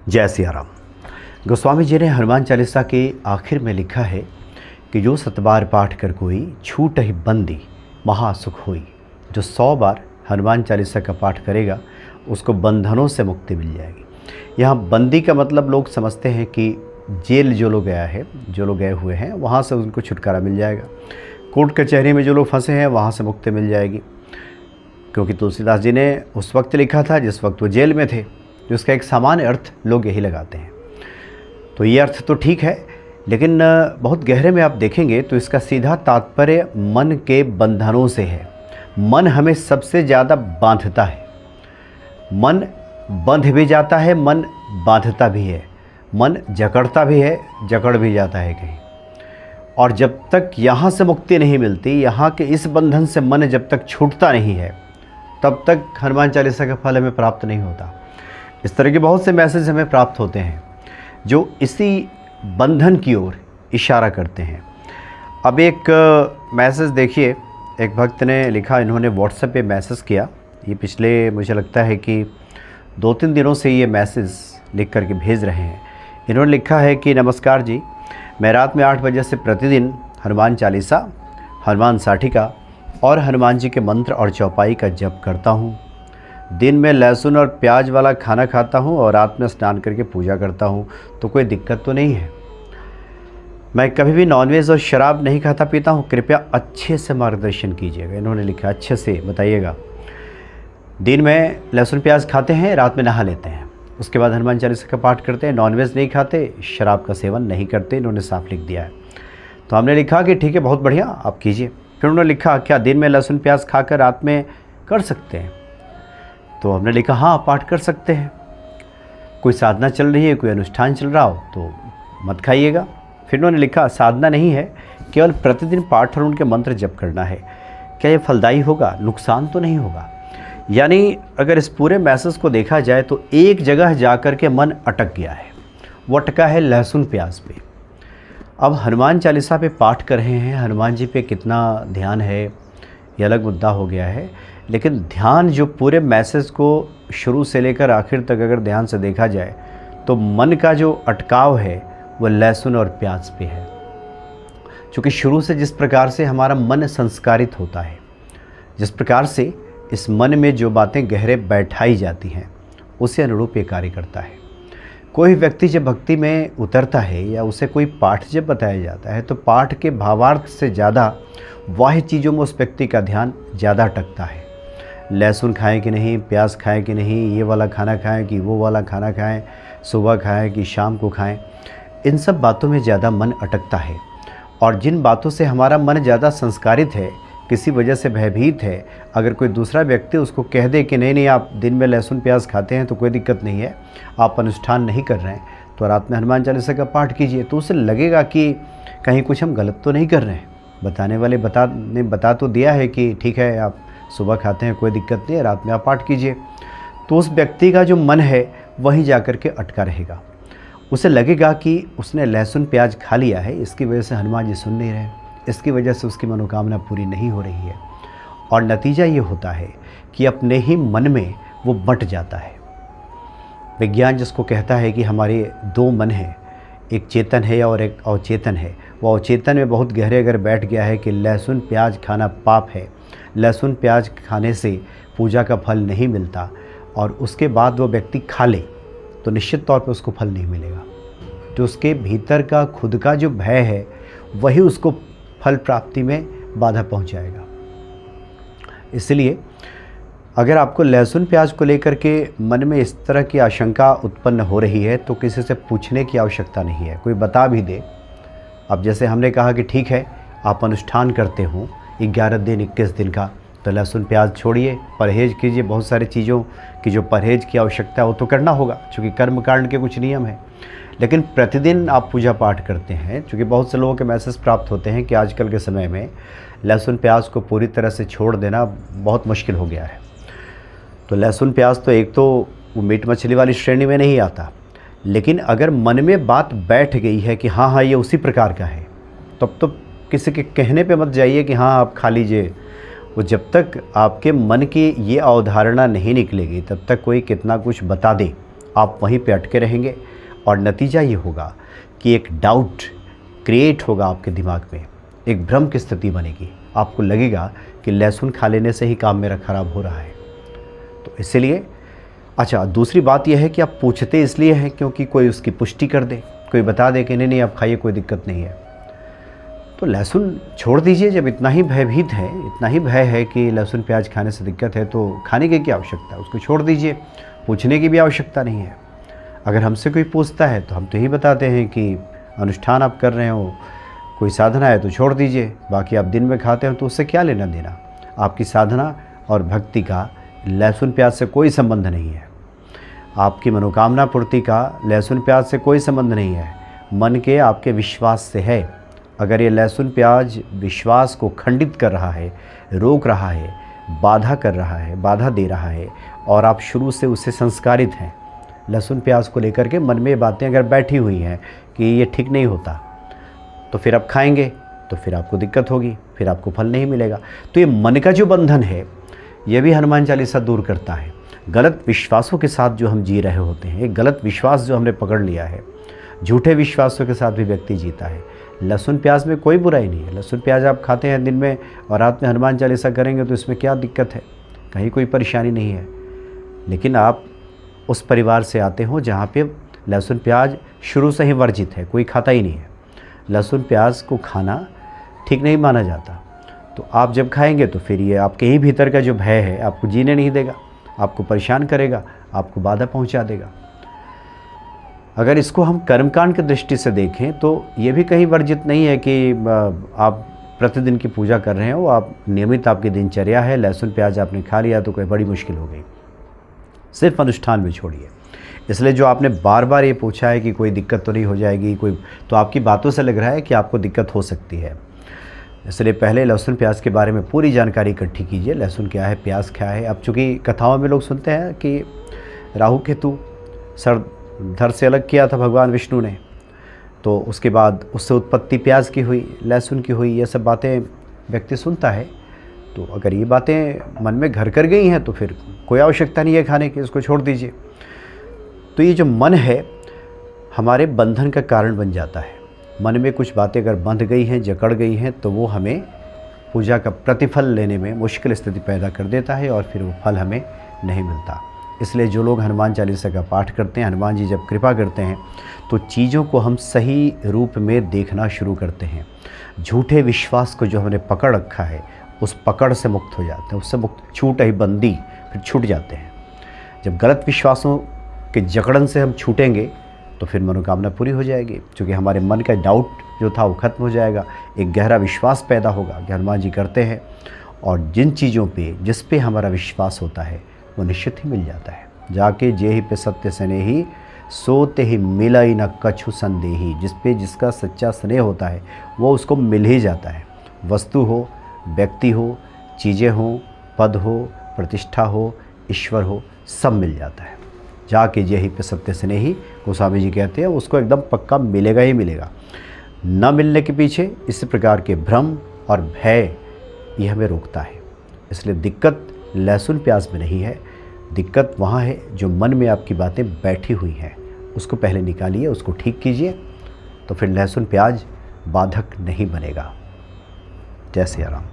जय सिया राम। गोस्वामी जी ने हनुमान चालीसा के आखिर में लिखा है कि जो 7 बार पाठ कर कोई छूट ही बंदी महासुख होई। जो 100 बार हनुमान चालीसा का पाठ करेगा उसको बंधनों से मुक्ति मिल जाएगी। यहाँ बंदी का मतलब लोग समझते हैं कि जेल जो लोग गया है, जो लोग गए हुए हैं वहाँ से उनको छुटकारा मिल जाएगा। कोर्ट कचहरी में जो लोग फंसे हैं वहाँ से मुक्ति मिल जाएगी, क्योंकि तुलसीदास जी ने उस वक्त लिखा था जिस वक्त वो जेल में थे। जिसका एक सामान्य अर्थ लोग यही लगाते हैं। तो ये अर्थ तो ठीक है, लेकिन बहुत गहरे में आप देखेंगे तो इसका सीधा तात्पर्य मन के बंधनों से है। मन हमें सबसे ज़्यादा बांधता है। मन बंध भी जाता है, मन बांधता भी है, मन जकड़ता भी है, जकड़ भी जाता है कहीं। और जब तक यहाँ से मुक्ति नहीं मिलती, यहाँ के इस बंधन से मन जब तक छूटता नहीं है, तब तक हनुमान चालीसा का फल हमें प्राप्त नहीं होता। इस तरह के बहुत से मैसेज हमें प्राप्त होते हैं जो इसी बंधन की ओर इशारा करते हैं। अब एक मैसेज देखिए, एक भक्त ने लिखा, इन्होंने व्हाट्सएप पे मैसेज किया। ये पिछले मुझे लगता है कि 2-3 दिनों से ये मैसेज लिख करके भेज रहे हैं। इन्होंने लिखा है कि नमस्कार जी, मैं रात में 8 बजे से प्रतिदिन हनुमान चालीसा, हनुमान साठिका और हनुमान जी के मंत्र और चौपाई का जप करता हूँ। दिन में लहसुन और प्याज वाला खाना खाता हूँ और रात में स्नान करके पूजा करता हूँ, तो कोई दिक्कत तो नहीं है। मैं कभी भी नॉनवेज और शराब नहीं खाता पीता हूँ, कृपया अच्छे से मार्गदर्शन कीजिएगा। इन्होंने लिखा अच्छे से बताइएगा। दिन में लहसुन प्याज खाते हैं, रात में नहा लेते हैं, उसके बाद हनुमान चालीसा का पाठ करते हैं, नॉनवेज नहीं खाते, शराब का सेवन नहीं करते। इन्होंने साफ लिख दिया है। तो हमने लिखा कि ठीक है, बहुत बढ़िया, आप कीजिए। फिर उन्होंने लिखा, क्या दिन में लहसुन प्याज खाकर रात में कर सकते हैं? तो हमने लिखा हाँ, पाठ कर सकते हैं। कोई साधना चल रही है, कोई अनुष्ठान चल रहा हो तो मत खाइएगा। फिर उन्होंने लिखा, साधना नहीं है, केवल प्रतिदिन पाठ और उनके मंत्र जप करना है, क्या ये फलदायी होगा? नुकसान तो नहीं होगा? यानी अगर इस पूरे मैसेज को देखा जाए तो एक जगह जा कर के मन अटक गया है। वो अटका है लहसुन प्याज पे। अब हनुमान चालीसा पे पाठ कर रहे हैं, हनुमान जी पे कितना ध्यान है ये अलग मुद्दा हो गया है, लेकिन ध्यान जो पूरे मैसेज को शुरू से लेकर आखिर तक अगर ध्यान से देखा जाए तो मन का जो अटकाव है वो लहसुन और प्याज पे है। क्योंकि शुरू से जिस प्रकार से हमारा मन संस्कारित होता है, जिस प्रकार से इस मन में जो बातें गहरे बैठाई जाती हैं, उसे अनुरूप ये कार्य करता है। कोई व्यक्ति जब भक्ति में उतरता है या उसे कोई पाठ जब बताया जाता है तो पाठ के भावार्थ से ज़्यादा बाह्य चीज़ों में उस व्यक्ति का ध्यान ज़्यादा अटकता है। लहसुन खाएं कि नहीं, प्याज खाएं कि नहीं, ये वाला खाना खाएं कि वो वाला खाना खाएं, सुबह खाएं कि शाम को खाएं, इन सब बातों में ज़्यादा मन अटकता है। और जिन बातों से हमारा मन ज़्यादा संस्कारित है, किसी वजह से भयभीत है, अगर कोई दूसरा व्यक्ति उसको कह दे कि नहीं आप दिन में लहसुन प्याज खाते हैं तो कोई दिक्कत नहीं है, आप अनुष्ठान नहीं कर रहे हैं, तो रात में हनुमान चालीसा का पाठ कीजिए, तो उसे लगेगा कि कहीं कुछ हम गलत तो नहीं कर रहे हैं। बताने वाले बता तो दिया है कि ठीक है, आप सुबह खाते हैं, कोई दिक्कत नहीं है, रात में आप पाठ कीजिए। तो उस व्यक्ति का जो मन है वहीं जा कर के अटका रहेगा। उसे लगेगा कि उसने लहसुन प्याज खा लिया है, इसकी वजह से हनुमान जी सुन नहीं रहे, इसकी वजह से उसकी मनोकामना पूरी नहीं हो रही है। और नतीजा ये होता है कि अपने ही मन में वो बंट जाता है। विज्ञान जिसको कहता है कि हमारे 2 मन हैं, एक चेतन है और एक अवचेतन है। वो अवचेतन में बहुत गहरे अगर बैठ गया है कि लहसुन प्याज खाना पाप है, लहसुन प्याज खाने से पूजा का फल नहीं मिलता, और उसके बाद वो व्यक्ति खा ले तो निश्चित तौर पे उसको फल नहीं मिलेगा। तो उसके भीतर का खुद का जो भय है वही उसको फल प्राप्ति में बाधा पहुंचाएगा। इसलिए अगर आपको लहसुन प्याज को लेकर के मन में इस तरह की आशंका उत्पन्न हो रही है तो किसी से पूछने की आवश्यकता नहीं है, कोई बता भी दे। अब जैसे हमने कहा कि ठीक है, आप अनुष्ठान करते हो 11 दिन 21 दिन का, तो लहसुन प्याज छोड़िए, परहेज़ कीजिए। बहुत सारी चीज़ों की जो परहेज़ की आवश्यकता है वो तो करना होगा, क्योंकि कर्म कांड के कुछ नियम हैं। लेकिन प्रतिदिन आप पूजा पाठ करते हैं, क्योंकि बहुत से लोगों के मैसेज प्राप्त होते हैं कि आजकल के समय में लहसुन प्याज को पूरी तरह से छोड़ देना बहुत मुश्किल हो गया है। तो लहसुन प्याज तो एक तो वो मीट मछली वाली श्रेणी में नहीं आता, लेकिन अगर मन में बात बैठ गई है कि हाँ ये उसी प्रकार का है, तब तो किसी के कहने पे मत जाइए कि हाँ आप खा लीजिए। वो जब तक आपके मन की ये अवधारणा नहीं निकलेगी तब तक कोई कितना कुछ बता दे, आप वहीं पे अटके रहेंगे और नतीजा ये होगा कि एक डाउट क्रिएट होगा आपके दिमाग में, एक भ्रम की स्थिति बनेगी। आपको लगेगा कि लहसुन खा लेने से ही काम मेरा ख़राब हो रहा है। तो इसीलिए अच्छा, दूसरी बात यह है कि आप पूछते इसलिए हैं क्योंकि कोई उसकी पुष्टि कर दे, कोई बता दे कि नहीं नहीं आप खाइए, कोई दिक्कत नहीं है। तो लहसुन छोड़ दीजिए। जब इतना ही भयभीत है, इतना ही भय है कि लहसुन प्याज खाने से दिक्कत है, तो खाने की क्या आवश्यकता है, उसको छोड़ दीजिए। पूछने की भी आवश्यकता नहीं है। अगर हमसे कोई पूछता है तो हम तो यही बताते हैं कि अनुष्ठान आप कर रहे हो, कोई साधना है तो छोड़ दीजिए, बाकी आप दिन में खाते हो तो उससे क्या लेना देना। आपकी साधना और भक्ति का लहसुन प्याज से कोई संबंध नहीं है। आपकी मनोकामना पूर्ति का लहसुन प्याज से कोई संबंध नहीं है, मन के आपके विश्वास से है। अगर ये लहसुन प्याज विश्वास को खंडित कर रहा है, रोक रहा है, बाधा कर रहा है, बाधा दे रहा है, और आप शुरू से उससे संस्कारित हैं, लहसुन प्याज को लेकर के मन में ये बातें अगर बैठी हुई हैं कि ये ठीक नहीं होता, तो फिर आप खाएंगे तो फिर आपको दिक्कत होगी, फिर आपको फल नहीं मिलेगा। तो ये मन का जो बंधन है, ये भी हनुमान चालीसा दूर करता है। गलत विश्वासों के साथ जो हम जी रहे होते हैं, एक गलत विश्वास जो हमने पकड़ लिया है, झूठे विश्वासों के साथ भी व्यक्ति जीता है। लहसुन प्याज में कोई बुराई नहीं है। लहसुन प्याज आप खाते हैं दिन में और रात में हनुमान चालीसा करेंगे तो इसमें क्या दिक्कत है, कहीं कोई परेशानी नहीं है। लेकिन आप उस परिवार से आते हो जहाँ पे लहसुन प्याज शुरू से ही वर्जित है, कोई खाता ही नहीं है। लहसुन प्याज को खाना ठीक नहीं माना जाता। तो आप जब खाएंगे तो फिर ये आपके ही भीतर का जो भय है आपको जीने नहीं देगा, आपको परेशान करेगा, आपको बाधा पहुंचा देगा। अगर इसको हम कर्मकांड की दृष्टि से देखें तो ये भी कहीं वर्जित नहीं है कि आप प्रतिदिन की पूजा कर रहे हो, आप नियमित आपकी दिनचर्या है, लहसुन प्याज आपने खा लिया तो कोई बड़ी मुश्किल हो गई। सिर्फ अनुष्ठान में छोड़िए। इसलिए जो आपने बार बार ये पूछा है कि कोई दिक्कत तो नहीं हो जाएगी कोई, तो आपकी बातों से लग रहा है कि आपको दिक्कत हो सकती है। इसलिए पहले लहसुन प्याज के बारे में पूरी जानकारी इकट्ठी कीजिए। लहसुन क्या है, प्याज क्या है। अब चूँकि कथाओं में लोग सुनते हैं कि राहु केतु सर धड़ से अलग किया था भगवान विष्णु ने, तो उसके बाद उससे उत्पत्ति प्याज की हुई, लहसुन की हुई, ये सब बातें व्यक्ति सुनता है। तो अगर ये बातें मन में घर कर गई हैं तो फिर कोई आवश्यकता नहीं है खाने की, इसको छोड़ दीजिए। तो ये जो मन है हमारे बंधन का कारण बन जाता है। मन में कुछ बातें अगर बंध गई हैं, जकड़ गई हैं, तो वो हमें पूजा का प्रतिफल लेने में मुश्किल स्थिति पैदा कर देता है और फिर वो फल हमें नहीं मिलता। इसलिए जो लोग हनुमान चालीसा का पाठ करते हैं, हनुमान जी जब कृपा करते हैं तो चीज़ों को हम सही रूप में देखना शुरू करते हैं। झूठे विश्वास को जो हमने पकड़ रखा है उस पकड़ से मुक्त हो जाते हैं, उससे मुक्त, छूट ही बंदी, फिर छूट जाते हैं। जब गलत विश्वासों के जकड़न से हम छूटेंगे तो फिर मनोकामना पूरी हो जाएगी, क्योंकि हमारे मन का डाउट जो था वो खत्म हो जाएगा। एक गहरा विश्वास पैदा होगा कि हनुमान जी करते हैं, और जिन चीज़ों पे जिस पे हमारा विश्वास होता है वो निश्चित ही मिल जाता है। जाके जे ही पे सत्य स्नेही सोते ही मिला ही न कछु संदेही। जिस पे जिसका सच्चा स्नेह होता है वो उसको मिल ही जाता है। वस्तु हो, व्यक्ति हो, चीज़ें हो, पद हो, प्रतिष्ठा हो, ईश्वर हो, सब मिल जाता है। जाके जे ही पे सत्य स्नेही, गोस्वामी जी कहते हैं, उसको एकदम पक्का मिलेगा ही मिलेगा। न मिलने के पीछे इस प्रकार के भ्रम और भय ये हमें रोकता है। इसलिए दिक्कत लहसुन प्याज में नहीं है, दिक्कत वहाँ है जो मन में आपकी बातें बैठी हुई हैं। उसको पहले निकालिए, उसको ठीक कीजिए, तो फिर लहसुन प्याज बाधक नहीं बनेगा। जय सिया राम।